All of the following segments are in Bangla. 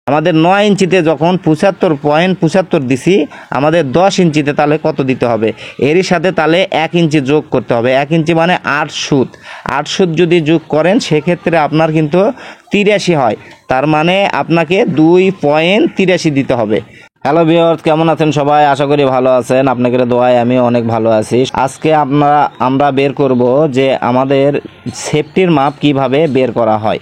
আমাদের 9 ইঞ্চিতে যখন 75.75 দিছি, আমাদের 10 ইঞ্চিতে তাহলে কত দিতে হবে? এরই সাথে তাহলে 1 ইঞ্চি যোগ করতে হবে। 1 ইঞ্চি মানে 8 সুত। 8 সুত যদি যোগ করেন সেক্ষেত্রে আপনার কিন্তু 83 হয়। তার মানে আপনাকে 2.83 দিতে হবে। হ্যালো ভিউয়ার্স, কেমন আছেন সবাই? আশা করি ভালো আছেন। আপনাদের দোয়ায় আমি অনেক ভালো আছি। আজকে আমরা বের করব যে আমাদের সেফটির মাপ কিভাবে বের করা হয়।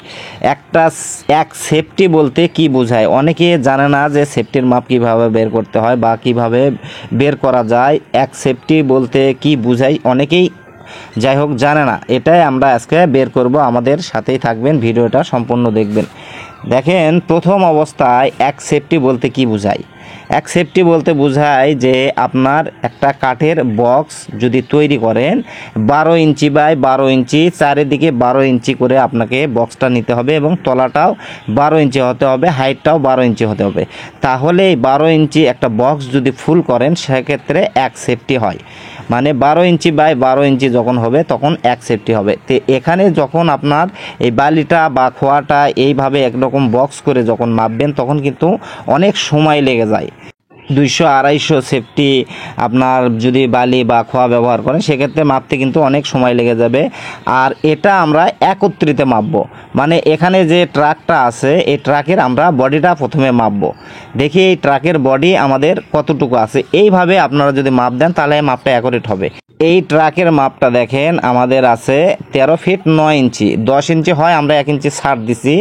এক সেফটি বলতে কি বোঝায় অনেকে জানে না যে সেফটির মাপ কিভাবে বের করতে হয় বা কিভাবে বের করা যায়। এক সেফটি বলতে কি বোঝায় অনেকেই যাই হোক জানে না। এটাই আমরা আজকে বের করব। আমাদের সাথেই থাকবেন, ভিডিওটা সম্পূর্ণ দেখবেন। দেখেন, প্রথম অবস্থায় এক সেফটি বলতে কি বোঝায়। এক সেফটি বলতে বোঝায় যে আপনার একটা কাঠের বক্স যদি তৈরি করেন 12 ইঞ্চি বাই 12 ইঞ্চি, চারিদিকে 12 ইঞ্চি করে আপনাকে বক্সটা নিতে হবে এবং তলাটাও 12 ইঞ্চি হতে হবে, হাইটটাও 12 ইঞ্চি হতে হবে। তাহলে এই 12 ইঞ্চি একটা বক্স যদি ফুল করেন সেক্ষেত্রে এক সেফটি হয়। মানে 12 ইঞ্চি বাই 12 ইঞ্চি যখন হবে তখন এক সেফটি হবে। তো এখানে যখন আপনার এই বালিটা বা খোয়াটা এইভাবে একরকম বক্স করে যখন মাপবেন তখন কিন্তু অনেক সময় লেগে যায়। 200-250 সেফটি আপনার যদি বালি বা খোয়া ব্যবহার করেন সেক্ষেত্রে মাপতে কিন্তু অনেক সময় লেগে যাবে। আর এটা আমরা একত্রিতে মাপবো। মানে এখানে যে ট্রাকটা আছে এই ট্রাকের আমরা বডিটা প্রথমে মাপবো। দেখি এই ট্রাকের বডি আমাদের কতটুকু আছে। এইভাবে আপনারা যদি মাপ দেন তাহলে মাপটা অ্যাকুরেট হবে। এই ট্রাকের মাপটা দেখেন আমাদের আছে 13 ফিট 9 ইঞ্চি। 10 ইঞ্চি হয়, আমরা 1 ইঞ্চি ছাড় দিছি।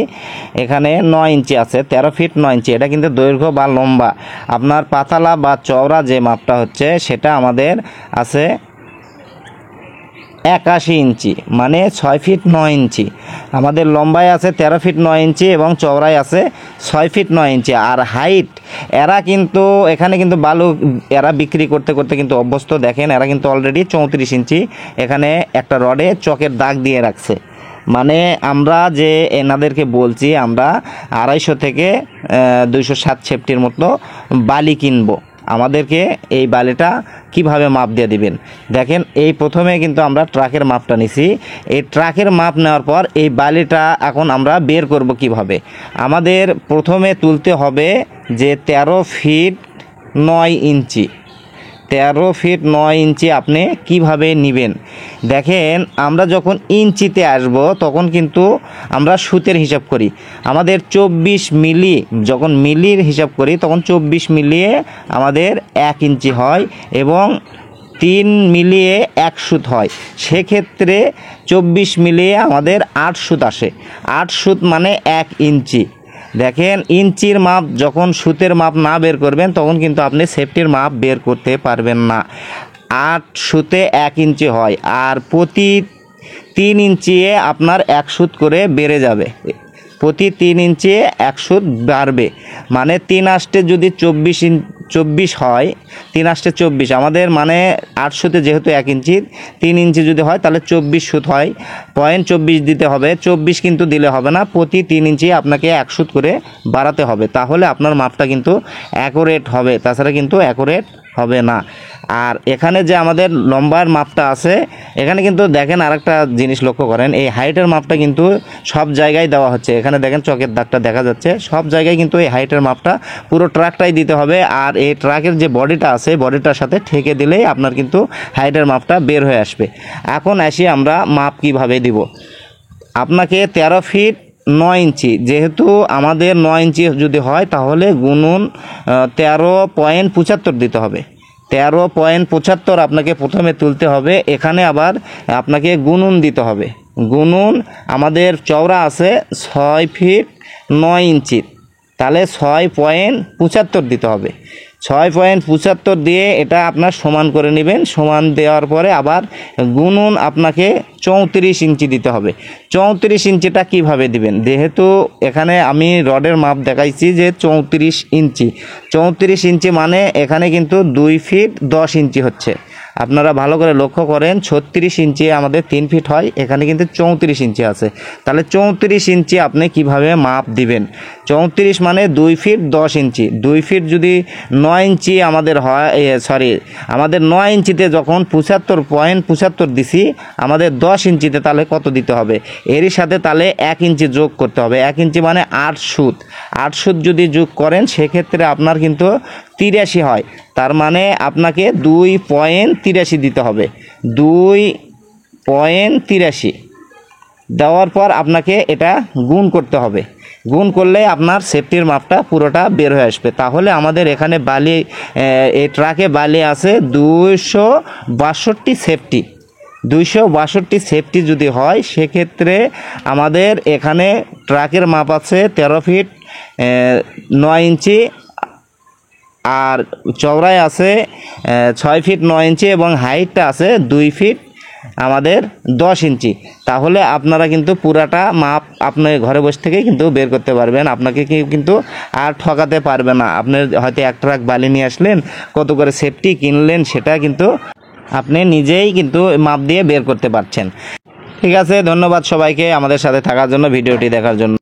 এখানে 9 ইঞ্চি আছে, 13 ফিট 9 ইঞ্চি। এটা কিন্তু দৈর্ঘ্য বা লম্বা। আপনার পাতলা বা চওড়া যে মাপটা হচ্ছে সেটা আমাদের আছে 81 ইঞ্চি, মানে 6 ফিট 9 ইঞ্চি। আমাদের লম্বায় আছে 13 ফিট 9 ইঞ্চি এবং চওড়ায় আছে 6 ফিট 9 ইঞ্চি। আর হাইট এরা কিন্তু এখানে কিন্তু বালু এরা বিক্রি করতে করতে কিন্তু অভ্যস্ত। দেখেন এরা কিন্তু অলরেডি 34 ইঞ্চি এখানে একটা রডে চকের দাগ দিয়ে রাখছে। মানে আমরা যে এনাদেরকে বলছি আমরা 250 থেকে 207 সেফটির মতো বালি কিনবো। আমাদেরকে এই বালিটা কিভাবে মাপ দিয়ে দিবেন। দেখেন এই প্রথমে কিন্তু আমরা ট্রাকের মাপটা নিছি। এই ট্রাকের মাপ নেওয়ার পর এই বালিটা এখন আমরা বের করব কিভাবে। আমাদের প্রথমে তুলতে হবে যে 13 ফিট 9 ইঞ্চি। 13 ফিট 9 ইঞ্চি আপনি কিভাবে নেবেন। দেখেন আমরা যখন ইঞ্চিতে আসব তখন কিন্তু আমরা সুতের হিসাব করি। আমাদের 24 মিলি, যখন মিলির হিসাব করি তখন 24 মিলিয়ে আমাদের 1 ইঞ্চি হয় এবং 3 মিলিয়ে 1 সুত হয়। সেক্ষেত্রে 24 মিলিয়ে আমাদের 8 সুত আসে। 8 সুত মানে 1 ইঞ্চি। দেখেন ইঞ্চির মাপ যখন সুতের মাপ না বের করবেন তখন কিন্তু আপনি সেফটির মাপ বের করতে পারবেন না। 8 সুতে 1 ইঞ্চি হয়, আর প্রতি 3 ইঞ্চিয়ে আপনার 1 সুত করে বেড়ে যাবে। প্রতি 3 ইঞ্চি 1 সুত বাড়বে। মানে 3 আষ্টে যদি 24 হয়, 3 আষ্টে 24 আমাদের মানে 8 সুতে যেহেতু 1 ইঞ্চি, 3 ইঞ্চি যদি হয় তাহলে 24 সুত হয়। 0.24 দিতে হবে। 24 কিন্তু দিলে হবে না, প্রতি 3 ইঞ্চি আপনাকে 1 সুত করে বাড়াতে হবে। তাহলে আপনার মাপটা কিন্তু অ্যাকুরেট হবে, তাছাড়া কিন্তু অ্যাকুরেট হবে না। আর এখানে যে আমাদের লম্বার মাপটা আছে এখানে কিন্তু দেখেন আরেকটা জিনিস লক্ষ্য করেন, এই হাইটের মাপটা কিন্তু সব জায়গায় দেওয়া হচ্ছে। এখানে দেখেন চকের দাগটা দেখা যাচ্ছে, সব জায়গায় কিন্তু এই হাইটের মাপটা পুরো ট্রাকটাই দিতে হবে। আর এই ট্রাকের যে বডিটা আছে বডিটার সাথে ঠেকে দিলেই আপনার কিন্তু হাইটের মাপটা বের হয়ে আসবে। এখন আসি আমরা মাপ কিভাবে দিব। আপনাকে 13 ফিট 9 ইঞ্চি, যেহেতু আমাদের 9 ইঞ্চি যদি হয় তাহলে গুণন 13.75 দিতে হবে। 13.75 আপনাকে প্রথমে তুলতে হবে। এখানে আবার আপনাকে গুণন দিতে হবে। গুণন আমাদের চওড়া আছে 6 ফিট 9 ইঞ্চি, তাহলে 6.75 দিতে হবে। 6.75 দিয়ে এটা আপনার সমান করে নেবেন। সমান দেওয়ার পরে আবার গুণন আপনাকে 34 ইঞ্চি দিতে হবে। 34 ইঞ্চিটা কিভাবে দিবেন, যেহেতু এখানে আমি রডের মাপ দেখাইছি যে 34 ইঞ্চি। 34 ইঞ্চি মানে এখানে কিন্তু 2 ফিট 10 ইঞ্চি হচ্ছে। আপনারা ভালো করে লক্ষ্য করেন, 36 ইঞ্চি আমাদের 3 ফিট হয়, এখানে কিন্তু 34 ইঞ্চি আছে। তাহলে 34 ইঞ্চি আপনি কিভাবে মাপ দিবেন? 34 মানে 2 ফিট 10 ইঞ্চি। 2 ফিট যদি 9 ইঞ্চি আমাদের হয়, আমাদের 9 ইঞ্চিতে যখন 75.75 দিছি, আমাদের 10 ইঞ্চিতে তাহলে কত দিতে হবে? এরই সাথে তাহলে 1 ইঞ্চি যোগ করতে হবে। 1 ইঞ্চি মানে 8 সুত। 8 সুত যদি যোগ করেন সেক্ষেত্রে আপনার কিন্তু 83 হয়। তার মানে আপনাকে 2.83 দিতে হবে। 2.83 দেওয়ার পর আপনাকে এটা গুণ করতে হবে। গুণ করলে আপনার সেফটির মাপটা পুরোটা বের হয়ে আসবে। তাহলে আমাদের এখানে বালি, এই ট্রাকে বালি আছে 262 সেফটি। 262 সেফটি যদি হয় সেক্ষেত্রে আমাদের এখানে ট্রাকের মাপ আছে 13 ফিট 9 ইঞ্চি, আর চওড়ায় আছে 6 ফিট 9 ইঞ্চি এবং হাইটটা আছে 2 ফিট আমাদের 10 ইঞ্চি। তাহলে আপনারা কিন্তু পুরাটা মাপ আপনি ঘরে বসে থেকেই কিন্তু বের করতে পারবেন। আপনাকে কিন্তু আর ঠকাতে পারবে না। আপনি হয়তো 1 ট্রাক বালি নিয়ে আসলেন, কত করে সেফটি কিনলেন সেটা কিন্তু আপনি নিজেই কিন্তু মাপ দিয়ে বের করতে পারছেন। ঠিক আছে, ধন্যবাদ সবাইকে আমাদের সাথে থাকার জন্য, ভিডিওটি দেখার জন্য।